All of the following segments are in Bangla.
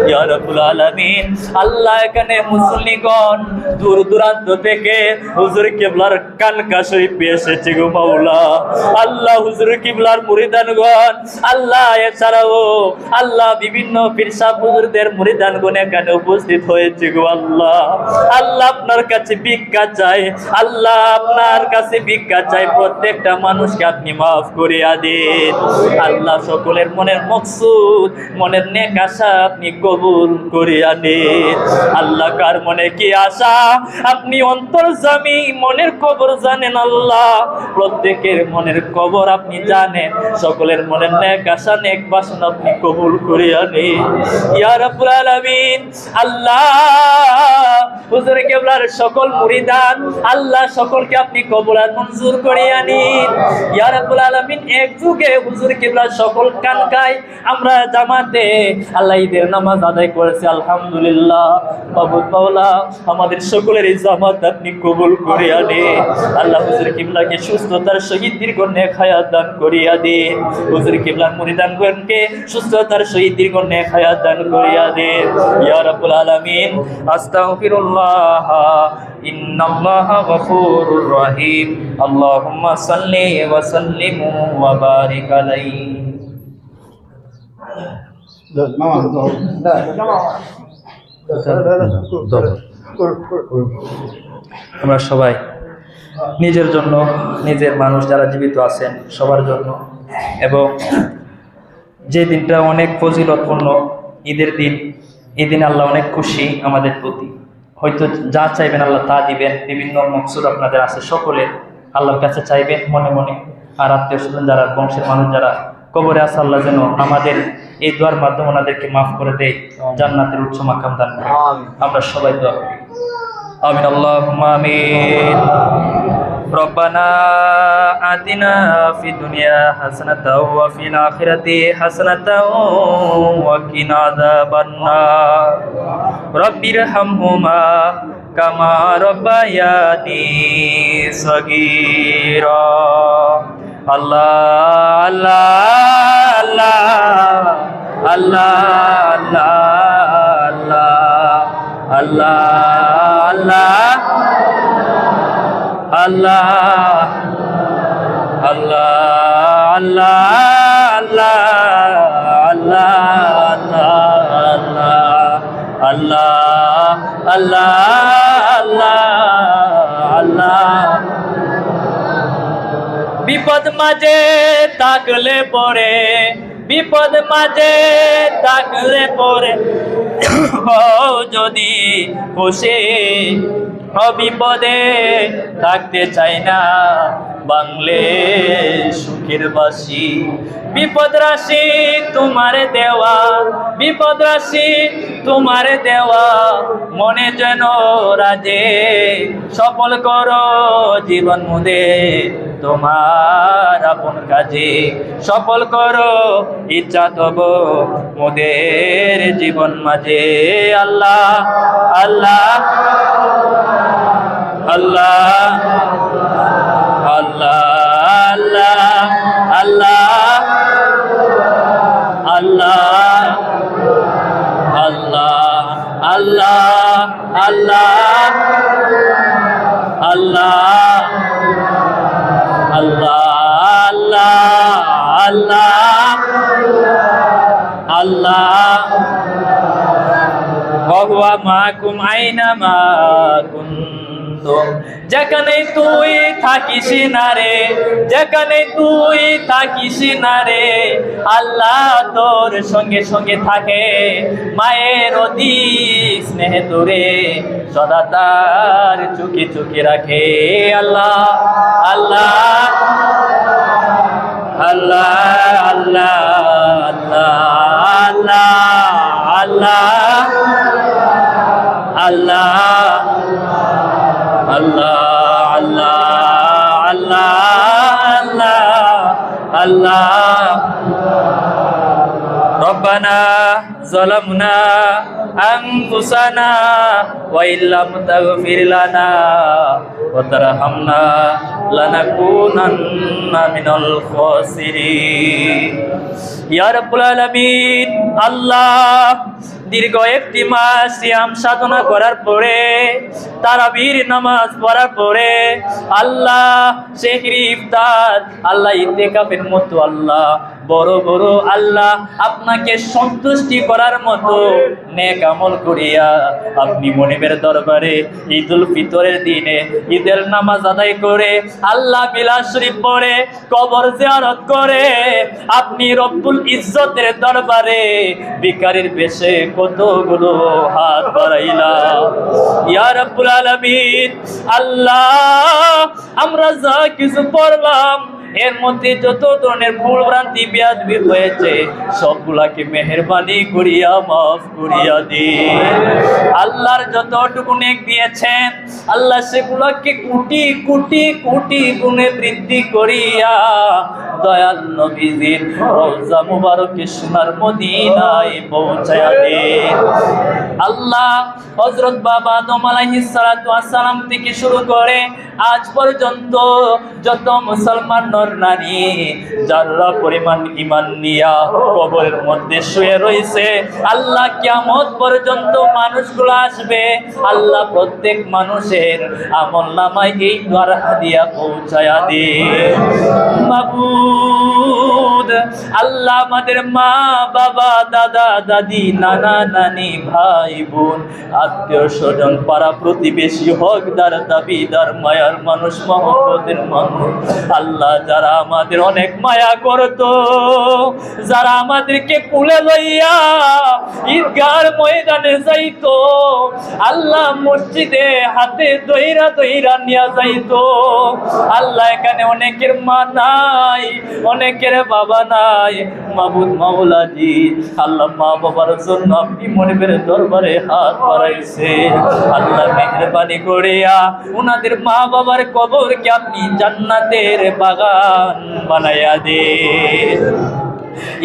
ইয়া রাব্বুল আলামিন। আল্লাহ এখানে মুসল্লিগণ দূর দূরান্ত থেকে হুজুর কিবলার কানকা শরীফে এসেছে গো মাওলা। আল্লাহ হুজুর কিবলার মুরিদানগণ, আল্লাহ এছাড়াও আল্লাহ বিভিন্ন পীর সাহেব হুজুরদের মুরিদানগণ এখানে উপস্থিত হয়েছে গো আল্লাহ। আল্লাহ আপনার কাছে ভিক্ষা চাই, আল্লাহ আপনার কাছে ভিক্ষা চাই, প্রত্যেকটা মানুষকে আপনি মাফ করিয়া দিন আল্লাহ। সকলের মনের মকসুদ, মনের নেক আশা আপনি কবুল করিয়া দিন আল্লাহ। কার মনে কি আশা আপনি অন্তর্যামী, মনের কবর জানেন আল্লাহ। প্রত্যেকের মনের কবর আপনি জানেন, সকলের মনের নেক আশা নেক বাসনা আপনি কবুল করিয়া নিন ইয়া রাব্বুল আলামিন। আল্লাহ হুজুর কিবলার সকল মুরিদান আল্লাহ সকলকে আপনি কবুল আর মঞ্জুর করিয়া নিন ইয়া রাব্বুল আলামিন। এক যুগে হুজুর কিবলার সকল কানকায় আমরা জামাতে আল্লাহ ঈদের নামাজ আদায় করেছি আলহামদুলিল্লাহ। বাবু মাওলা আমাদের সকলের এই জামাত আপনি কবুল করিয়া নিন আল্লাহ। হুজুর কিবলাকে সুস্থতার সহিত দীর্ঘ নেক হায়াত দান করিয়া দিন। হুজুর কিবলার মুরিদানগণকে সুস্থতার সহিত দীর্ঘ নেক হায়াত দান করিয়া দিন ইয়া রাব্বুল আলামিন। আস্তাগফিরুল্লাহ ইন্নাল্লাহা গফুরুর রহিম। আল্লাহুম্মা সাল্লি ওয়া সাল্লিম ওয়া বারিক আলাইহি। আমরা সবাই নিজের জন্য, নিজের মানুষ যারা জীবিত আছেন সবার জন্য, এবং যে দিনটা অনেক ফজিলতপূর্ণ ঈদের দিন, এই দিনে আল্লাহ অনেক খুশি আমাদের প্রতি। হয়তো যা চাইবেন আল্লাহ তা দিবেন। বিভিন্ন মকসুদ আপনাদের আছে, সকলে আল্লাহর কাছে চাইবেন মনে মনে। আর আত্মীয় স্বজন যারা, বংশের মানুষ যারা কবরে আছে, আল্লাহ যেন আমাদের এই দোয়ার মাধ্যমে ওনাদেরকে মাফ করে দেয়, জান্নাতের উচ্চ মাকাম দান করে। আমরা সবাই দোয়া করি আমিন আল্লাহুম্মা আমিন। রব্বানা আতিনা ফিদ দুনিয়া হাসানাতাও ওয়া ফিল আখিরাতি হাসানাতাও ওয়া কিনা আযাবান্নার। রব্বিরহামহুমা কামা রব্বায়ানি সগীরা। আল্লাহ আল্লাহ আল্লাহ আল্লাহ আল্লাহ আল্লাহ আল্লাহ আল্লাহ আল্লাহ আল্লাহ আল্লাহ আল্লাহ আল্লাহ আল্লাহ। বিপদ মাঝে থাকলে পরে, বিপদ মাঝে থাকলে পরে যদি খুশি, বিপদে থাকতে চাই না বাংলে সুখের বাসি। বিপদ রাশি তোমার দেওয়া, বিপদ রাশি তোমার দেওয়া, মনে যেন রাজে সফল করো জীবন মুদে তোমার আপন কাজে। সফল করো ইচ্ছা তব মোদের জীবন মাঝে। আল্লাহ আল্লাহ আল্লাহ আল্লাহ আল্লাহ আল্লাহ আল্লাহ আল্লাহ আল্লাহ আল্লাহ আল্লাহ আল্লাহ আল্লাহ ওয়া হুয়া মাকুম আইনামা কুনতুম। যেখানে তুই থাকিস না রে, যেখানে তুই থাকিস না রে, আল্লাহ তোর সঙ্গে সঙ্গে থাকে। মায়ের অধিক স্নেহ তোরে সদা তার চুকি চুকি রাখে। আল্লাহ আল্লাহ আল্লাহ আল্লাহ আল্লাহ আল্লাহ আল্লাহ আল্লাহ আল্লাহ আল্লাহ। রব্বানা যালামনা আনফুসানা ওয়া ইল্লাম তাগফির লানা ওয়া তারহামনা লানাকুনান্না মিনাল খাসিরিন। ইয়া রাব্বুল আলামিন। আল্লাহ দীর্ঘ একটি মাস সিয়াম সাধনা করার পরে, তারাবির নামাজ পড়ার পরে আল্লাহ সেহরি ইফতার, আল্লাহ ইতিকাফের মতো আল্লাহ বড় বড় আল্লাহ আপনাকে সন্তুষ্টি করার মতো নেক আমল করিয়া আপনি মনিবের দরবারে ঈদুল ফিতরের দিনে ঈদের নামাজ আদায় করে আল্লাহ বিলাস শরীফ পড়ে কবর জিয়ারত করে আপনি রব্বুল ইজ্জতের দরবারে ভিখারির বেশে কতগুলো হাত বাড়াইলা। ইয়া রাব্বুল আলামিন, আল্লাহ আমরা যা কিছু পড়লাম এর মধ্যে যত ধরনের ভুল ভ্রান্তি বেয়াদবি হয়েছে সবগুলাকে মেহেরবানি করিয়া মাফ করিয়া দিন। আল্লাহর যতটুকু নেক দিয়েছেন আল্লাহ সেগুলাকে কোটি কোটি কোটি গুণে বৃদ্ধি করিয়া দয়াল নবীজির রওজা মুবারকে সোনার মদিনায় পৌঁছায়া দিন। আল্লাহ হযরত বাবা আদম আলাইহিস সালাতু ওয়াস সালাম থেকে শুরু করে আজ পর্যন্ত যত মুসলমান নর নারী যারা পরিমাণ ঈমান নিয়া কবরের মধ্যে শুয়ে রয়েছে আল্লাহ কিয়ামত পর্যন্ত মানুষগুলো আসবে, আল্লাহ প্রত্যেক মানুষের আমলনামায় এই দোয়ার হাদিয়া পৌঁছায়া দিন। মাবুদ, আল্লাহ আমাদের মা বাবা দাদা দাদি নানা নানি ভাই বোন আত্মীয় স্বজন পাড়া প্রতিবেশী হকদার দাবিদার মায়ার মানুষ মহব্বতের মানুষ আল্লাহ যারা আমাদের অনেক মায়া করত, যারা আমাদেরকে কুলে লইয়া ঈদগার ময়দানে যাইতো, আল্লাহ মসজিদে হাতে দইরা দইরা নিয়ে যাইতো, আল্লাহ এখানে অনেকের মা নাই অনেকের বাবা নাই, মাবুদ মাওলাজি আল্লাহ মা বাবার জন্য আপনি মনিবের দরবারে হাত বাড়াইছে, আল্লাহ মেহেরবানি করিয়া উনাদের মা বাবার কবরকে আপনি জান্নাতের বাগান বানাইয়া দেন।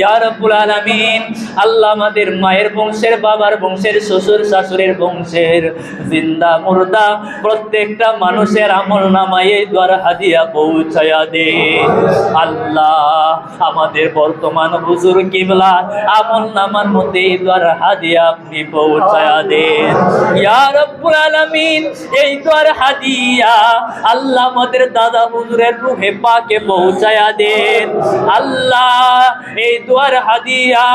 ইয়া রাব্বুল আলামিন, আল্লাহ আমাদের মায়ের বংশের বাবার বংশের শ্বশুর শাশুড়ির বংশের জিন্দা মুর্দা প্রত্যেকটা মানুষের আমল নামায় এই দোয়ার হাদিয়া পৌঁছায়া দে। আল্লাহ আমাদের বর্তমান হুজুর কিবলা আমল নামার মধ্যে এই দোয়ার হাদিয়া আপনি পৌঁছায়া দেন। ইয়া রাব্বুল আলামিন, এই দোয়ার হাদিয়া আল্লাহ আমাদের দাদা হুজুরের রূহে পাকে পৌঁছায়া দেন। আল্লাহ এই দোয়ার হাদিয়া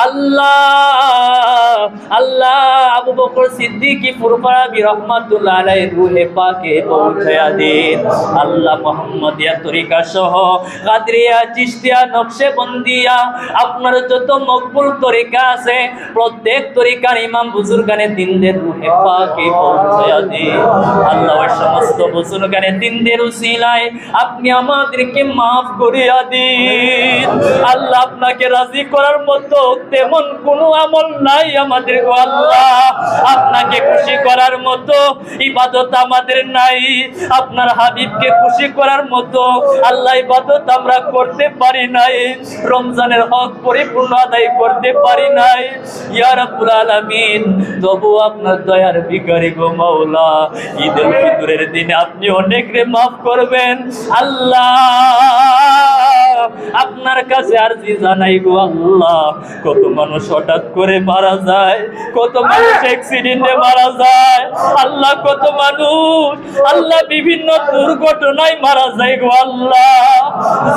আল্লাহ আল্লাহ আবু বকর সিদ্দিকী ফুরফুরাবি রাহমাতুল্লাহ আলাইহির রূহে পাকে পৌঁছায়া দেন। আল্লাহ মুহাম্মদিয়া তরিকা সহ কাদরিয়া চিশতিয়া নকশবন্দিয়া আপনার যত মকবুল তরিকা আছে প্রত্যেক তরিকার ইমাম বুজুর্গানে দিনদের রূহে পাকে পৌঁছায়া দেন। আল্লাহ ওই সমস্ত বুজুর্গানে দিনদের উসিলায় আপনি আমাদেরকে মাফ করিয়া দিন। আল্লাহ আপনাকে রাজি করার মতো তেমন কোনো আমল নাই আমাদের গো আল্লাহ, আপনাকে খুশি করার মতো ইবাদত আমাদের নাই, আপনার হাবিবকে খুশি করার মতো আল্লাহ ইবাদত আমরা করতে পারি নাই, রমজানের হক পরিপূর্ণ আদায় করতে পারি নাই। ইয়া রাব্বুল আলামিন, তবু আপনার দয়ার ভিখারি গো মাওলা, ঈদুল ফিতরের দিনে আপনি অনেকরে মাফ করবেন। আল্লাহ আপনার কাছে আরজি জানাই গো আল্লাহ, কত মানুষ হঠাৎ করে মারা যায়, কত মানুষ অ্যাক্সিডেন্টে মারা যায়, আল্লাহ কত মানুষ আল্লাহ বিভিন্ন দুর্ঘটনায় মারা যায় গো আল্লাহ,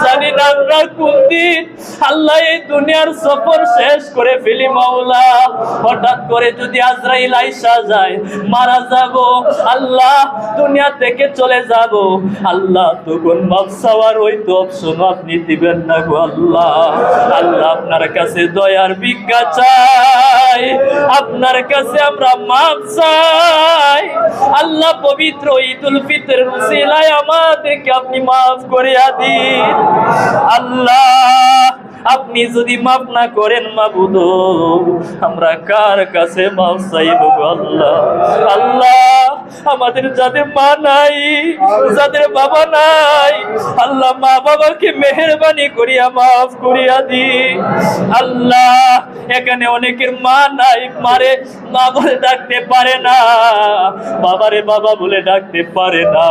জানি না আমরা কোন দিন আল্লাহ এই দুনিয়ার সফর শেষ করে ফেলি মাওলা, হঠাৎ করে যদি আজরাইল আইসা যায় মারা যাব আল্লাহ, দুনিয়া থেকে চলে যাব আল্লাহ, তখন মাফ চাওয়ার ওই তো অপশন আপনি দিবেন না গো আল্লাহ। আল্লাহ আপনার কাছে দয়ার ভিক্ষা চাই, আপনার কাছে আমরা মাফ চাই আল্লাহ, পবিত্র ঈদুল ফিতরের উসিলায় আমাদেরকে আপনি মাফ করিয়া দিন। আল্লাহ আপনি যদি মাফ না করেন মাবুদ, আমরা কার কাছে মাফ চাইব গো আল্লাহ। আল্লাহ আমাদের যাদের মা নাই, যাদের বাবা নাই, আল্লাহ মা বাবাকে মেহেরবানি করিয়া মাফ করিয়া দি। আল্লাহ এখানে অনেকের মা নাই, মারে মা বলে ডাকতে পারে না, বাবারে বাবা বলে ডাকতে পারে না,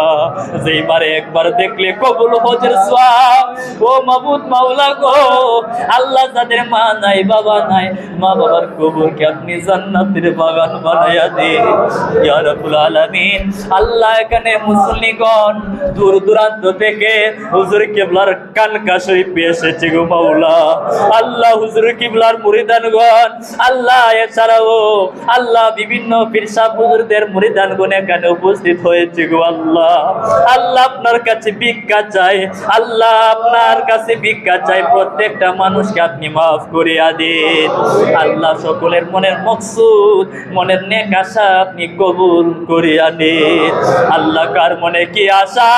যেই মারে একবার দেখলে কবুল হজের সওয়াব। ও মাবুদ মাওলা গো, আল্লাহ যাদের মা নাই বাবা নাই, মা বাবার কবরকে আপনি জান্নাতের বাগান বানায়া দিন ইয়া রাব্বুল আলামিন। আল্লাহ এখানে মুসল্লিগণ দূর দূরান্ত থেকে হুজুর কিবলার কানকা শরীফে এসেছে গো মাওলা। আল্লাহ হুজুর কিবলার মুরিদানগণ, আল্লাহ এছাড়াও আল্লাহ বিভিন্ন পীর সাহেব হুজুরদের মুরিদানগণ এখানে উপস্থিত হয়েছে গো আল্লাহ। আল্লাহ আপনার কাছে ভিক্ষা চাই, আল্লাহ আপনার কাছে ভিক্ষা চাই, প্রত্যেকটা মানুষকে আপনি মাফ করিয়া দিন আল্লাহ। সকলের মনের মকসুদ মনের নেক আশা আপনি কবুল করিয়া নিন আল্লাহ। কার মনে কি আশা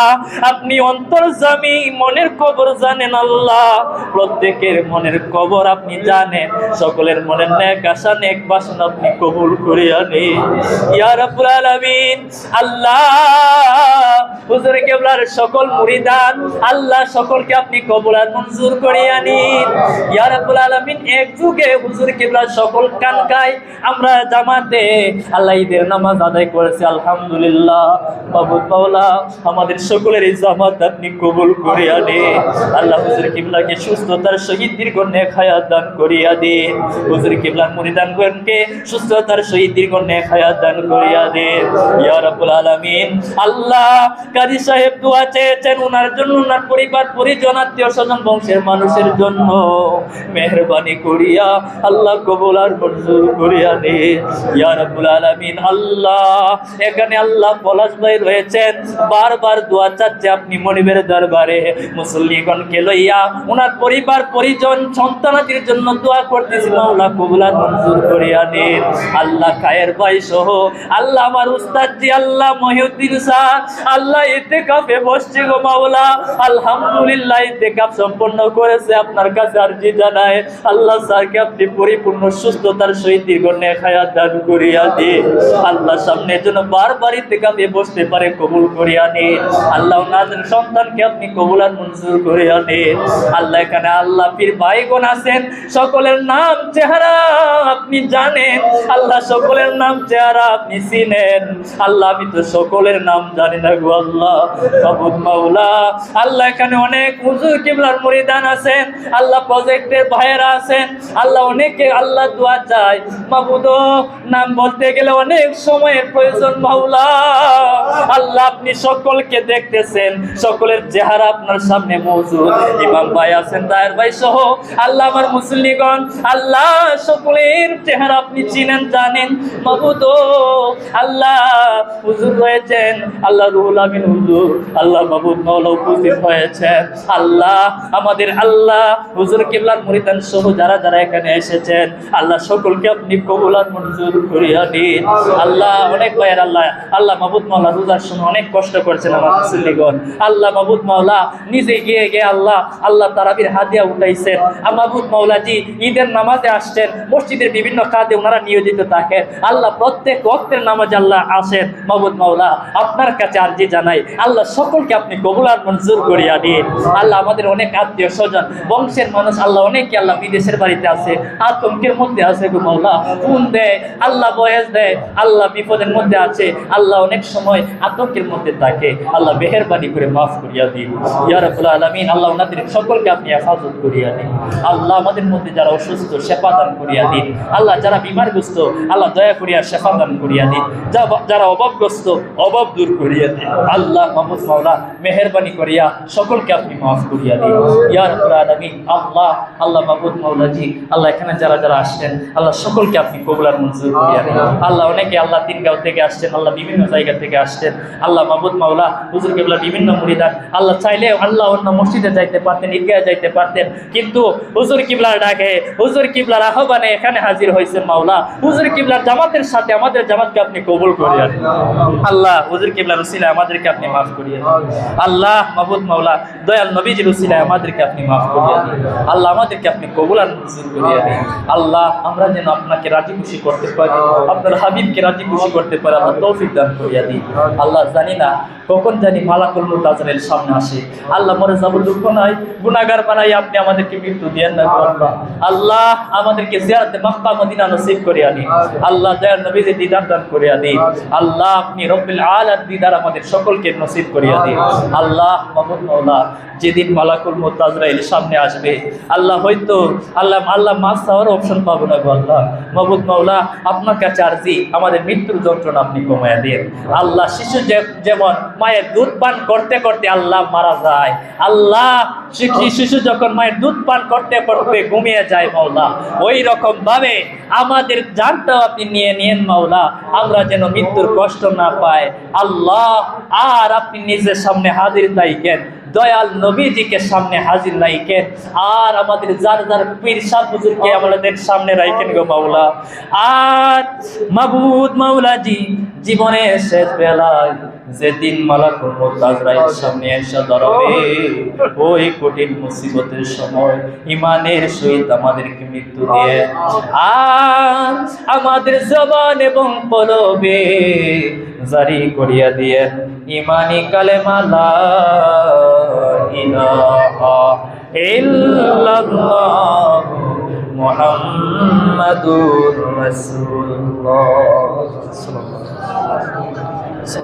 আপনি অন্তর্যামী, মনের কবর জানেন আল্লাহ, প্রত্যেকের মনের কবর আপনি জানেন। সকলের মনের নেক আশা নেক বাসনা আপনি কবুল করিয়া নিন ইয়া রাব্বুল আলামিন। আল্লাহ হুজুর কিবলার সকল মুরিদান আল্লাহ সকলকে আপনি কবুল আর মঞ্জুর করিয়া নিন ইয়া রাব্বুল আলামিন। এক যুগে হুজুর কিবলার সকল কানকায় আমরা জামাতে আল্লাহ ঈদের নামাজ আদায় করেছি আলহামদুলিল্লাহ। মাবুদ মাওলা আমাদের সকলের এই জামাত আপনি কবুল করিয়া নিন আল্লাহ। হুজুর কিবলাকে সুস্থতার সহিত দীর্ঘ নেক হায়াত দান করিয়া দিন। হুজুর কিবলার মুরিদানগণকে সুস্থতার সহিত দীর্ঘ নেক হায়াত দান করিয়া দিন ইয়া রাব্বুল আলামিন। আল্লাহ কাজী সাহেব দোয়া চেয়েছেন ওনার জন্য, ওনার পরিবার পরিজন আত্মীয় স্বজন বংশের মানুষের জন্য, মেহেরবানি করিয়া আল্লাহ কবুল আর মঞ্জুর করিয়া নিন ইয়া রাব্বুল আলামিন। আল্লাহ এখানে আল্লাহ পলাশ ভাই রয়েছেন, বারবার দোয়া চাচ্ছে আপনি মনিবের দরবারে মুসল্লিগণকে লইয়া ওনার পরিবার পরিজন সন্তানাদের জন্য দোয়া করতেছি, মাওলা কবুল আর মঞ্জুর করিয়া নিন আল্লাহ। খায়ের ভাই সহ আল্লাহ আমার উস্তাদ জি আল্লাহ মহিউদ্দিন স্যার আল্লাহ ইতিকাফে বসছে গো মাওলা, আলহামদুলিল্লাহ ইতিকাফ সম্পন্ন করেছে। আপনার কাছে আরজি জানায় আল্লাহ স্যারকে আপনি পরিপূর্ণ সুস্থতার সহিত দীর্ঘ নেক হায়াত দান করিয়া দিন আল্লাহ। সামনের জন্য বারবার ইতিকাফে বসতে পারে কবুল করিয়া নিন আল্লাহ। ওনাদের সন্তানকে আপনি কবুল আর মঞ্জুর করিয়া নিন আল্লাহ। এখানে আল্লাহ পীর ভাইগণ আছেন, সকলের নাম চেহারা আপনি জানেন আল্লাহ, সকলের নাম চেহারা আপনি চিনেন আল্লাহ। আমি তো সকলের নাম জানি না গো আল্লাহ। মাবুদ মাওলা আল্লাহ এখানে অনেক হুজুর কিবলার মুরিদান আছেন আল্লাহ, প্রজেক্টের ভাইয়েরা আছেন আল্লাহ, অনেকে আল্লাহ দোয়া চায় মাবুদ, নাম বলতে গেলে অনেক সময়ের প্রয়োজন মাওলা। আল্লাহ আপনি সকলকে দেখতেছেন, সকলের চেহারা আপনার সামনে মওজুদ। ইমাম ভাই আছেন, দায়ের ভাই সহ আল্লাহ আমার মুসল্লিগণ আল্লাহ সকলের চেহারা আপনি চিনেন জানেন মাবুদ। আল্লাহ হুজুর রয়েছেন আল্লাহ রুহুল আমিন হুজুর আল্লাহ মাবুদ মাওলা উপস্থিত হয়েছেন আল্লাহ। আমাদের আল্লাহ হুজুর কিবলার মুরিদান সহ যারা যারা এখানে এসেছেন আল্লাহ সকলকে আপনি কবুল আর মঞ্জুর করিয়া দিন আল্লাহ। অনেক ভাইয়ের আল্লাহ আল্লাহ মাবুদ মাওলা রোজার সময় অনেক কষ্ট করছেন আমার মুসল্লিগণ আল্লাহ। মাবুদ মাওলা নিজে গিয়ে গিয়ে আল্লাহ আল্লাহ তারাবির হাদিয়া উঠাইছেন। মাবুদ মাওলা জি ঈদের নামাজে আসছেন, মসজিদের বিভিন্ন কাজে ওনারা নিয়োজিত থাকেন আল্লাহ, প্রত্যেক ওয়াক্তের নামাজে আল্লাহ আসেন। মাবুদ মাওলা আপনার কাছে আরজি জানাই আল্লাহ সকলকে আপনি কবুল আর মঞ্জুর করিয়া দিন আল্লাহ। আমাদের অনেক আত্মীয় স্বজন বংশের মানুষ আল্লাহ অনেকে আল্লাহ বিদেশের বাড়িতে আছে, আতঙ্কের মধ্যে আছে গো মাওলা, ফোন দেয় আল্লাহ, বয়স দেয় আল্লাহ, বিপদের মধ্যে আছে আল্লাহ, অনেক সময় আতঙ্কের মধ্যে থাকে আল্লাহ। মেহেরবানি করে মাফ করিয়া দিন ইয়া রাব্বুল আলামিন আল্লাহ। ওনাদের সকলকে আপনি হেফাজত করিয়া দিন আল্লাহ। আমাদের মধ্যে যারা অসুস্থ শেফা দান করিয়া দিন আল্লাহ, যারা বিমারগ্রস্ত আল্লাহ দয়া করিয়া শেফা দান করিয়া দিন, যারা অভাবগ্রস্ত অভাব দূর করিয়া দিন আল্লাহ। মাবুদ মাওলা মেহেরবানি করিয়া সকলকে আপনি মাফ করিয়া দিন ইয়া রাব্বুল আলামিন আল্লাহ। আল্লাহ মাবুদ মাওলা জি আল্লাহ এখানে যারা যারা আসছেন আল্লাহ সকলকে আপনি কবুল আর মঞ্জুর করিয়া দিন আল্লাহ। অনেকে আল্লাহ তিনগাঁও থেকে আসছেন আল্লাহ, বিভিন্ন জায়গা থেকে আসছেন আল্লাহ। মাবুদ মাওলা হুজুর কিবলা বিভিন্ন মুরিদান আল্লাহ চাইলে আল্লাহ অন্য মসজিদে যাইতে পারতেন, ঈদগাহে যাইতে পারতেন, কিন্তু হুজুর কিবলার ডাকে হুজুর কিবলার আহ্বানে এখানে হাজির হয়েছেন মাওলা। হুজুর কিবলার জামাতের সাথে আমাদের জামাতকে আপনি কবুল করিয়া দিন আল্লাহ। হুজুর কিবলার উসিলায় আমাদেরকে আপনি মাফ করিয়া দিন আল্লাহ। মাবুদ মাওলা দয়াল নবীজির উসিলায় আমাদেরকে আপনি মাফ করিয়া দিন আল্লাহ। আমাদেরকে আপনি কবুল আর মঞ্জুর করিয়া দিন আল্লাহ। আমরা যেন আপনাকে রাজি খুশি করতে পারি, আপনার হাবিবকে রাজি খুশি করতে পারি আল্লাহ, তৌফিক দান করিয়া দিন আল্লাহ। জানি না কখন জানি মালাকুল মউত আজরাইল সামনে আসে আল্লাহ, মরে যাব দুঃখ নাই, গুনাহগার বানাই আপনি আমাদেরকে মৃত্যু দিয়েন না আল্লাহ। আল্লাহ আমাদেরকে জিয়ারতে মক্কা মদিনা নসিব করিয়া দিন আল্লাহ। দয়াল নবীজির দিদার দান করিয়া দিন আল্লাহ। আপনি রব্বুল আলামিন দিদার আমাদের সকলকে নসিব করিয়া দিন আল্লাহ। মাবুদ মাওলা যেদিন মালাকুল মউত আজরাইল সামনে আসবে আল্লাহ হয়তো আল্লাহ আল্লাহ মাছ খাওয়ার অপশন পাবো না গো আল্লাহ। মাবুদ মাওলা, আপনার কাছে আরজি, আমাদের মৃত্যুর যন্ত্রণা আপনি কমায়া দিন আল্লাহ। শিশু যেমন মায়ের দুধ পান করতে করতে আল্লাহ মারা যায়, আল্লাহ শিশু যখন মায়ের দুধ পান করতে করতে ঘুমিয়ে যায় মাওলা, ওই রকম ভাবে আমাদের জানটাও আপনি নিয়ে নিয়েন মাওলা, আমরা যেন মৃত্যুর কষ্ট না পাই আল্লাহ। আর আপনি নিজের সামনে হাজির থাকেন, দয়াল নবীজিকে সামনে হাজির রাখেন, আর আমাদের যার যার পীর সাহেব হুজুরকে আমাদের সামনে রাখেন গো মাওলা। আর মাবুদ মাওলাজি, জীবনের শেষ বেলায় যেদিন মালাকুল মউত আজরাইল সামনে এসে দাঁড়াবে, ওই কঠিন মুসিবতের সময় ইমানের সহিত আমাদেরকে মৃত্যু দিয়ে, আর আমাদের জবান এবং কলবে জারি করিয়া দিয়ে ইমানি কালেমা লা ইলাহা ইল্লাল্লাহ মুহাম্মাদুর রাসূলুল্লাহ।